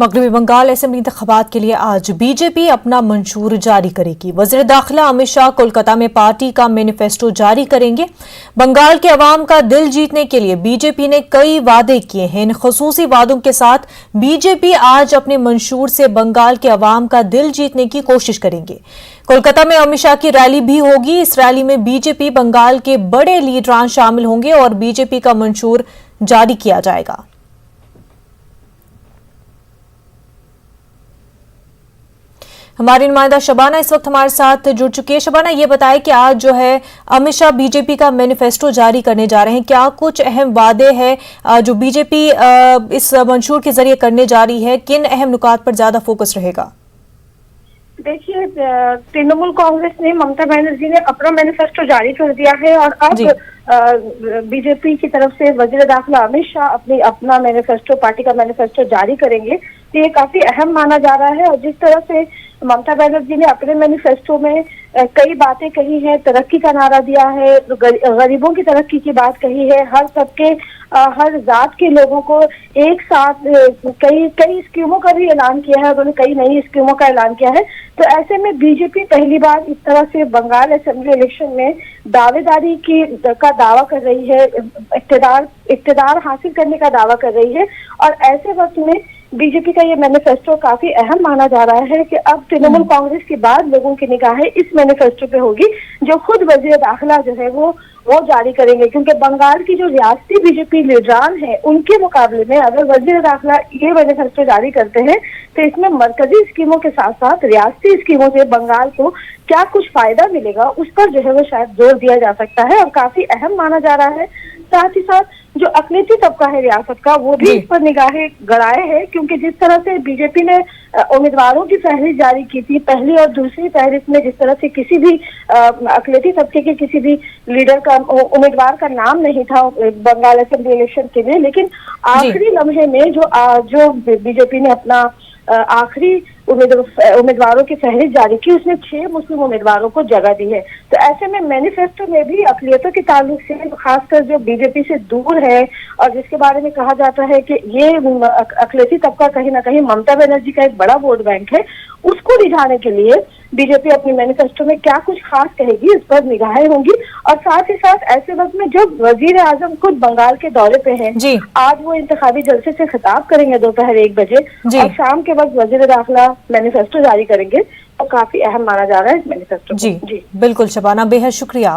मगरबी बंगाल असेंबली इंतखाबात के लिए आज बीजेपी अपना मंशूर जारी करेगी। वज़ीर दाखिला अमित शाह कोलकाता में पार्टी का मैनिफेस्टो जारी करेंगे। बंगाल के अवाम का दिल जीतने के लिए बीजेपी ने कई वादे किए हैं। इन खसूसी वादों के साथ बीजेपी आज अपने मंशूर से बंगाल के अवाम का दिल जीतने की कोशिश करेंगे। कोलकाता में अमित शाह की रैली भी होगी। इस रैली में बीजेपी बंगाल के बड़े लीडरान शामिल होंगे और बीजेपी का मंशूर जारी किया जाएगा। हमारी नुमाइंदा शबाना इस वक्त हमारे साथ जुड़ चुकी है। शबाना, ये बताए कि आज जो है अमित शाह बीजेपी का मैनिफेस्टो जारी करने जा रहे हैं। क्या कुछ अहम वादे हैं जो बीजेपी इस मंशूर के जरिए करने जा रही है? किन अहम नुकात पर ज्यादा फोकस रहेगा? देखिए, तृणमूल कांग्रेस ने, ममता बनर्जी ने अपना मैनिफेस्टो जारी कर दिया है और अब बीजेपी की तरफ से वज़ीर दाखिला अमित शाह अपना मैनिफेस्टो, पार्टी का मैनिफेस्टो जारी करेंगे। तो ये काफी अहम माना जा रहा है। और जिस तरह से ममता बनर्जी ने अपने मैनिफेस्टो में कई बातें कही है, तरक्की का नारा दिया है, गरीबों की तरक्की की बात कही है, हर तबके हर जात के लोगों को एक साथ कई स्कीमों का भी ऐलान किया है। उन्होंने कई नई स्कीमों का ऐलान किया है। तो ऐसे में बीजेपी पहली बार इस तरह से बंगाल असेंबली इलेक्शन में दावेदारी का दावा कर रही है, इक्तदार हासिल करने का दावा कर रही है। और ऐसे वक्त में बीजेपी का ये मैनिफेस्टो काफी अहम माना जा रहा है कि अब तृणमूल कांग्रेस के बाद लोगों की निगाहें इस मैनिफेस्टो पे होगी, जो खुद वज़ीर दाखिला जो है वो जारी करेंगे। क्योंकि बंगाल की जो रियासती बीजेपी लीडरान है, उनके मुकाबले में अगर वज़ीर दाखिला ये मैनिफेस्टो जारी करते हैं तो इसमें मरकजी स्कीमों के साथ साथ रियासती स्कीमों से बंगाल को क्या कुछ फायदा मिलेगा, उस पर जो है वो शायद जोर दिया जा सकता है और काफी अहम माना जा रहा है। साथ ही साथ जो अकलियती तबका है रियासत का, वो भी इस पर निगाहें गड़ाए है। क्योंकि जिस तरह से बीजेपी ने उम्मीदवारों की फहरिस्त जारी की थी, पहली और दूसरी फहरिस्त में जिस तरह से किसी भी अकलियती तबके के किसी भी लीडर का, उम्मीदवार का नाम नहीं था बंगाल असेंबली इलेक्शन के लिए, लेकिन आखिरी लम्हे में जो बीजेपी ने अपना आखिरी उम्मीदवारों की फहरिस्त जारी की, उसमें 6 मुस्लिम उम्मीदवारों को जगह दी है। तो ऐसे में मैनिफेस्टो में भी अकलियतों के ताल्लुक से, खासकर जो बीजेपी से दूर है और जिसके बारे में कहा जाता है कि ये अकलियती तबका कहीं ना कहीं ममता बनर्जी का एक बड़ा वोट बैंक है, उसको रिझाने के लिए बीजेपी अपनी मैनिफेस्टो में क्या कुछ खास कहेगी, इस पर निगाहें होंगी। और साथ ही साथ ऐसे वक्त में जब वजीर आजम खुद बंगाल के दौरे पे हैं, आज वो इंतखाबी जलसे से खिताब करेंगे दोपहर 1 बजे और शाम के वक्त वजीर दाखिला मैनिफेस्टो जारी करेंगे। तो काफी अहम माना जा रहा है इस मैनिफेस्टो को। जी बिल्कुल शबाना, बेहद शुक्रिया।